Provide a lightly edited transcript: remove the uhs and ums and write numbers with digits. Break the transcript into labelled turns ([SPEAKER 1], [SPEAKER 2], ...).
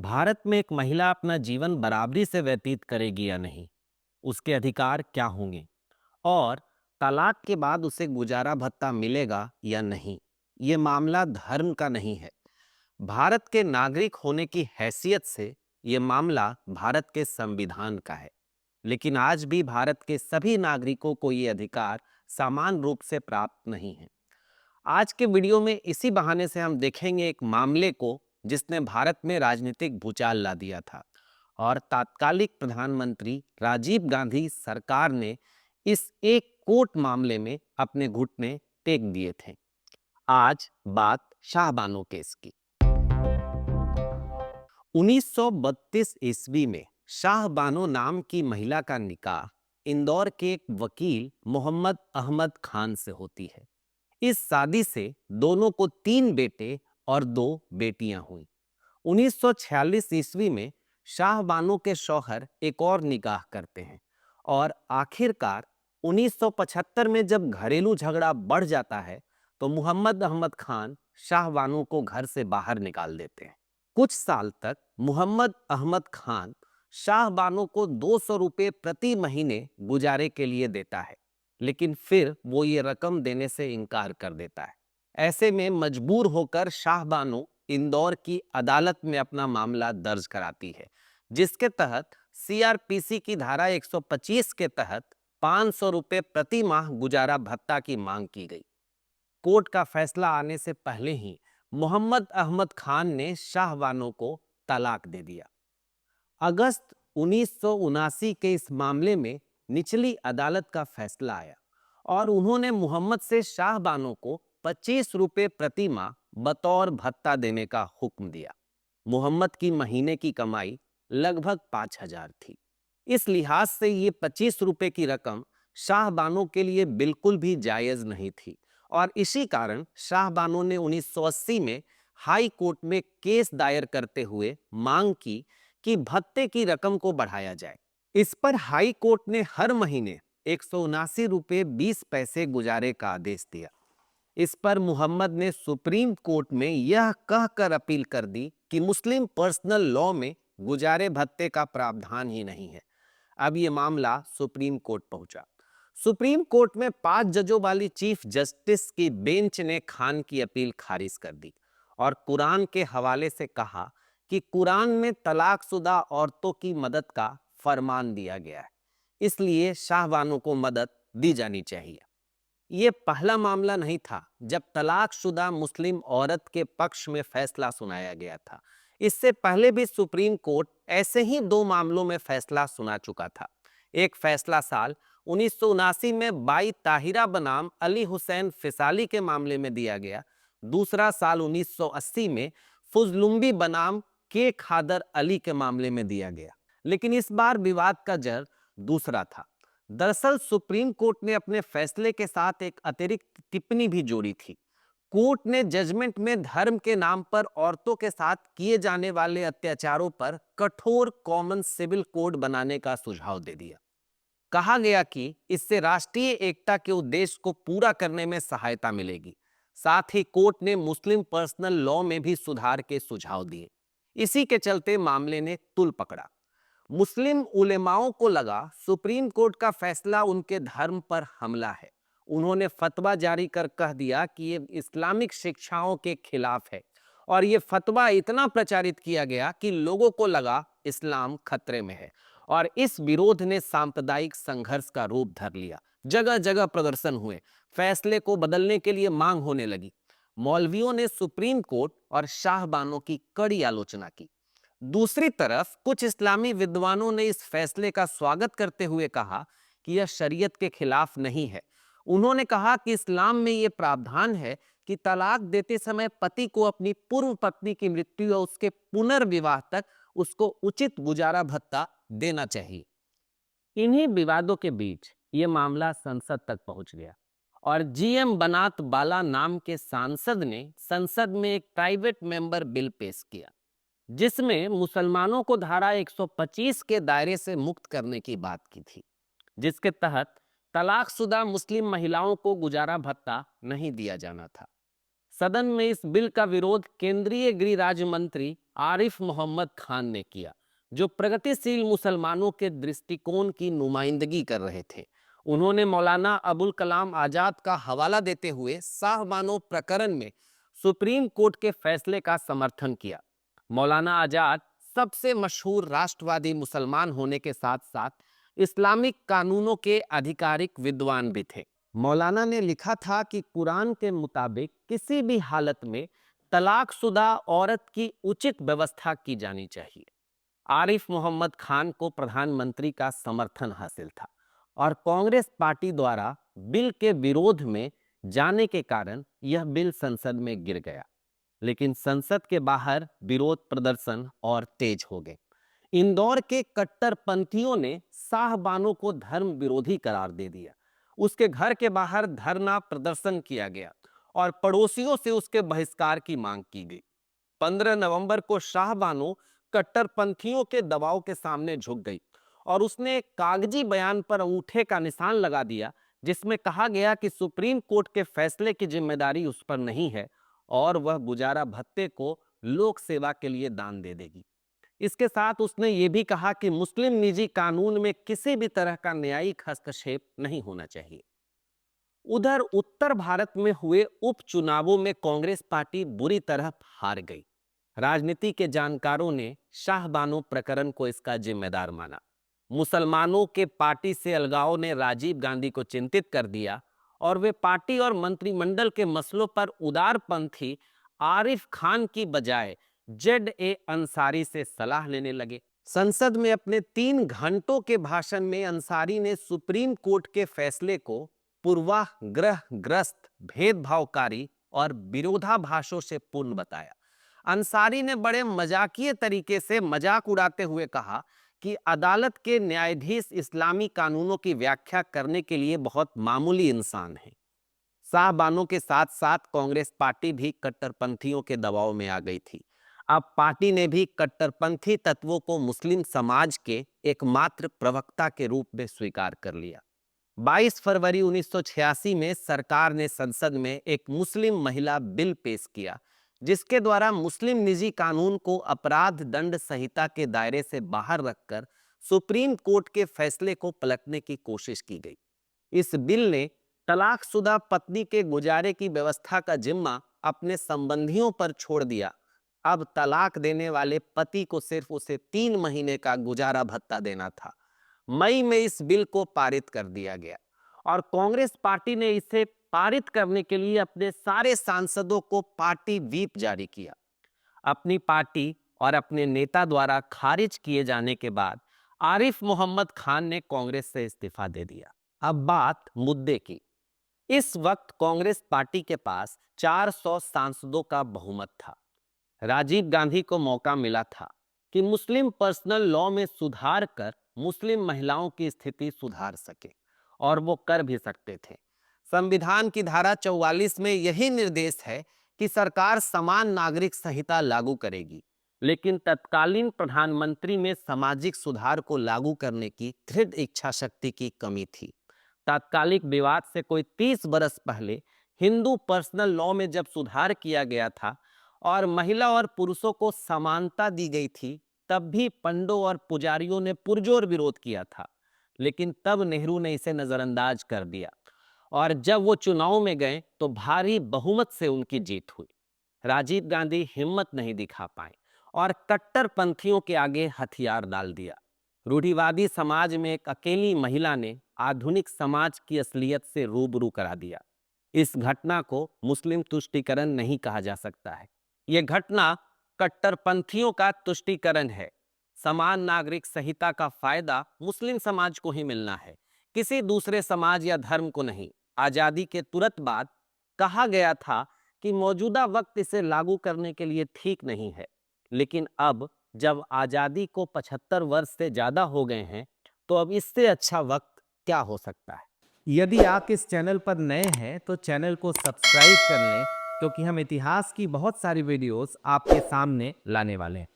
[SPEAKER 1] भारत में एक महिला अपना जीवन बराबरी से व्यतीत करेगी या नहीं, उसके अधिकार क्या होंगे और तलाक के बाद उसे गुजारा भत्ता मिलेगा या नहीं, ये मामला धर्म का नहीं है। भारत के नागरिक होने की हैसियत से ये मामला भारत के संविधान का है। लेकिन आज भी भारत के सभी नागरिकों को ये अधिकार समान रूप से प्राप्त नहीं है। आज के वीडियो में इसी बहाने से हम देखेंगे एक मामले को जिसने भारत में राजनीतिक भूचाल ला दिया था और तात्कालिक प्रधानमंत्री राजीव गांधी सरकार ने इस एक कोर्ट मामले में अपने घुटने टेक दिए थे। आज बात शाहबानो केस की। 1932 ईस्वी में शाहबानो नाम की महिला का निकाह इंदौर के एक वकील मोहम्मद अहमद खान से होती है। इस शादी से दोनों को 3 बेटे और 2 बेटियां हुई। 1946 ईस्वी में शाहबानो के शौहर एक और निकाह करते हैं और आखिरकार 1975 में जब घरेलू झगड़ा बढ़ जाता है तो मोहम्मद अहमद खान शाहबानो को घर से बाहर निकाल देते हैं। कुछ साल तक मोहम्मद अहमद खान शाहबानो को 200 रुपये प्रति महीने गुजारे के लिए देता है, लेकिन फिर वो ये रकम देने से इनकार कर देता है। ऐसे में मजबूर होकर शाहबानो इंदौर की अदालत में अपना मामला दर्ज कराती है, जिसके तहत सीआरपीसी की धारा 125 के तहत 500 रुपये प्रति माह गुजारा भत्ता की मांग की गई। कोर्ट का फैसला आने से पहले ही मोहम्मद अहमद खान ने शाहबानो को तलाक दे दिया। अगस्त 1979 के इस मामले में निचली अदालत का फैसला आया और उन्होंने मोहम्मद से शाहबानो को 25 रुपये प्रति माह बतौर भत्ता देने का हुक्म दिया। मोहम्मद की महीने की कमाई लगभग 5,000 थी। इस लिहाज से ये 25 रुपये की रकम शाहबानो के लिए बिल्कुल भी जायज नहीं थी और इसी कारण शाहबानो ने 1980 में हाई कोर्ट में केस दायर करते हुए मांग की कि भत्ते की रकम को बढ़ाया जाए। इस पर हाई कोर्ट ने हर महीने 179 रुपये 20 पैसे गुजारे का आदेश दिया। इस पर मोहम्मद ने सुप्रीम कोर्ट में यह कहकर अपील कर दी कि मुस्लिम पर्सनल लॉ में गुजारे भत्ते का प्रावधान ही नहीं है। अब यह मामला सुप्रीम कोर्ट पहुंचा। सुप्रीम कोर्ट में 5 जजों वाली चीफ जस्टिस की बेंच ने खान की अपील खारिज कर दी और कुरान के हवाले से कहा कि कुरान में तलाकशुदा औरतों की मदद का फरमान दिया गया है, इसलिए शाहबानो को मदद दी जानी चाहिए। ये पहला मामला नहीं था जब तलाकशुदा मुस्लिम औरत के पक्ष में फैसला सुनाया गया था। इससे पहले भी सुप्रीम कोर्ट ऐसे ही 2 मामलों में फैसला सुना चुका था। एक फैसला साल 1979 में बाई ताहिरा बनाम अली हुसैन फिसाली के मामले में दिया गया। दूसरा साल 1980 में फुजलुम्बी बनाम के खादर अली के मामले में दिया गया। लेकिन इस बार विवाद का जड़ दूसरा था। दरअसल सुप्रीम कोर्ट ने अपने फैसले के साथ एक अतिरिक्त टिप्पणी भी जोड़ी थी। कोर्ट ने जजमेंट में धर्म के नाम पर औरतों के साथ किए जाने वाले अत्याचारों पर कठोर कॉमन सिविल कोड बनाने का सुझाव दे दिया। कहा गया कि इससे राष्ट्रीय एकता के उद्देश्य को पूरा करने में सहायता मिलेगी। साथ ही कोर्ट ने मुस्लिम पर्सनल लॉ में भी सुधार के सुझाव दिए। इसी के चलते मामले ने तुल पकड़ा। मुस्लिम उलेमाओं को लगा सुप्रीम कोर्ट का फैसला उनके धर्म पर हमला है। उन्होंने फतवा जारी कर कह दिया कि ये इस्लामिक शिक्षाओं के खिलाफ है और ये फतवा इतना प्रचारित किया गया कि लोगों को लगा इस्लाम खतरे में है और इस विरोध ने सांप्रदायिक संघर्ष का रूप धर लिया। जगह जगह प्रदर्शन हुए, फैसले को बदलने के लिए मांग होने लगी। मौलवियों ने सुप्रीम कोर्ट और शाहबानो की कड़ी आलोचना की। दूसरी तरफ कुछ इस्लामी विद्वानों ने इस फैसले का स्वागत करते हुए कहा कि यह शरीयत के खिलाफ नहीं है। उन्होंने कहा कि इस्लाम में यह प्रावधान है कि तलाक देते समय पति को अपनी पूर्व पत्नी की मृत्यु और उसके पुनर्विवाह तक उसको उचित गुजारा भत्ता देना चाहिए। इन्हीं विवादों के बीच ये मामला संसद तक पहुंच गया और जीएम बनात बाला नाम के सांसद ने संसद में एक प्राइवेट मेंबर बिल पेश किया, जिसमें मुसलमानों को धारा 125 के दायरे से मुक्त करने की बात की थी, जिसके तहत तलाकशुदा मुस्लिम महिलाओं को गुजारा भत्ता नहीं दिया जाना था। सदन में इस बिल का विरोध केंद्रीय गृह राज्य मंत्री आरिफ मोहम्मद खान ने किया, जो प्रगतिशील मुसलमानों के दृष्टिकोण की नुमाइंदगी कर रहे थे। उन्होंने मौलाना अबुल कलाम आजाद का हवाला देते हुए शाहबानो प्रकरण में सुप्रीम कोर्ट के फैसले का समर्थन किया। मौलाना आजाद सबसे मशहूर राष्ट्रवादी मुसलमान होने के साथ साथ इस्लामिक कानूनों के आधिकारिक विद्वान भी थे। मौलाना ने लिखा था कि कुरान के मुताबिक किसी भी हालत में तलाकशुदा औरत की उचित व्यवस्था की जानी चाहिए। आरिफ मोहम्मद खान को प्रधानमंत्री का समर्थन हासिल था और कांग्रेस पार्टी द्वारा बिल के विरोध में जाने के कारण यह बिल संसद में गिर गया। लेकिन संसद के बाहर विरोध प्रदर्शन और तेज हो गए। इंदौर के कट्टरपंथियों ने शाहबानो को धर्म विरोधी करार दे दिया। उसके घर के बाहर धरना प्रदर्शन किया गया और पड़ोसियों से उसके बहिष्कार की मांग की गई। 15 नवंबर को शाहबानो कट्टरपंथियों के दबाव के सामने झुक गई और उसने एक कागजी बयान पर अंगूठे का निशान लगा दिया, जिसमें कहा गया कि सुप्रीम कोर्ट के फैसले की जिम्मेदारी उस पर नहीं है और वह गुजारा भत्ते को लोक सेवा के लिए दान दे देगी। इसके साथ उसने ये भी कहा कि मुस्लिम निजी कानून में किसी भी तरह का न्यायिक हस्तक्षेप नहीं होना चाहिए। उधर उत्तर भारत में हुए उपचुनावों में कांग्रेस पार्टी बुरी तरह हार गई। राजनीति के जानकारों ने शाहबानो प्रकरण को इसका जिम्मेदार माना। मुसलमानों के पार्टी से अलगाव ने राजीव गांधी को चिंतित कर दिया और वे पार्टी और मंत्रिमंडल के मसलों पर उदारपंथी आरिफ खान की बजाय ZA अंसारी से सलाह लेने लगे। संसद में अपने 3 घंटों के भाषण में अंसारी ने सुप्रीम कोर्ट के फैसले को पूर्वाग्रहग्रस्त, भेदभावकारी और विरोधाभासों से पूर्ण बताया। अंसारी ने बड़े मजाकिये तरीके से मजाक उड़ाते हुए कहा कि अदालत के न्यायाधीश इस्लामी कानूनों की व्याख्या करने के लिए बहुत मामूली इंसान हैं। शाहबानो के साथ साथ कांग्रेस पार्टी भी कट्टरपंथियों के दबाव में आ गई थी। अब पार्टी ने भी कट्टरपंथी तत्वों को मुस्लिम समाज के एकमात्र प्रवक्ता के रूप में स्वीकार कर लिया। 22 फरवरी 1986 में सरकार ने संसद में एक मुस्लिम महिला बिल पेश किया, जिसके द्वारा मुस्लिम निजी कानून को अपराध दंड संहिता के दायरे से बाहर रखकर सुप्रीम कोर्ट के फैसले को पलटने की कोशिश की गई। इस बिल ने तलाकशुदा पत्नी के गुजारे की व्यवस्था का जिम्मा अपने संबंधियों पर छोड़ दिया। अब तलाक देने वाले पति को सिर्फ उसे 3 महीने का गुजारा भत्ता देना था। मई में इस बिल को पारित कर दिया गया और कांग्रेस पार्टी ने इसे पारित करने के लिए अपने सारे सांसदों को पार्टी व्हिप जारी किया। अपनी पार्टी और अपने नेता द्वारा खारिज किए जाने के बाद आरिफ मोहम्मद खान ने कांग्रेस से इस्तीफा दे दिया। अब बात मुद्दे की। इस वक्त कांग्रेस पार्टी के पास 400 सांसदों का बहुमत था। राजीव गांधी को मौका मिला था कि मुस्लिम पर्सनल लॉ में सुधार कर मुस्लिम महिलाओं की स्थिति सुधार सके और वो कर भी सकते थे। संविधान की धारा 44 में यही निर्देश है कि सरकार समान नागरिक संहिता लागू करेगी, लेकिन तत्कालीन प्रधानमंत्री में सामाजिक सुधार को लागू करने की दृढ़ इच्छा शक्ति की कमी थी। तात्कालिक विवाद से कोई 30 बरस पहले हिंदू पर्सनल लॉ में जब सुधार किया गया था और महिला और पुरुषों को समानता दी गई थी, तब भी पंडों और पुजारियों ने पुरजोर विरोध किया था। लेकिन तब नेहरू ने इसे नजरअंदाज कर दिया और जब वो चुनाव में गए तो भारी बहुमत से उनकी जीत हुई। राजीव गांधी हिम्मत नहीं दिखा पाए और कट्टरपंथियों के आगे हथियार डाल दिया। रूढ़िवादी समाज में एक अकेली महिला ने आधुनिक समाज की असलियत से रूबरू करा दिया। इस घटना को मुस्लिम तुष्टीकरण नहीं कहा जा सकता है। यह घटना कट्टरपंथियों का तुष्टीकरण है। समान नागरिक संहिता का फायदा मुस्लिम समाज को ही मिलना है, किसी दूसरे समाज या धर्म को नहीं। आजादी के तुरंत बाद कहा गया था कि मौजूदा वक्त इसे लागू करने के लिए ठीक नहीं है, लेकिन अब जब आजादी को 75 वर्ष से ज्यादा हो गए हैं, तो अब इससे अच्छा वक्त क्या हो सकता है।
[SPEAKER 2] यदि आप इस चैनल पर नए हैं तो चैनल को सब्सक्राइब कर लें, क्योंकि हम इतिहास की बहुत सारी वीडियोस आपके सामने लाने वाले हैं।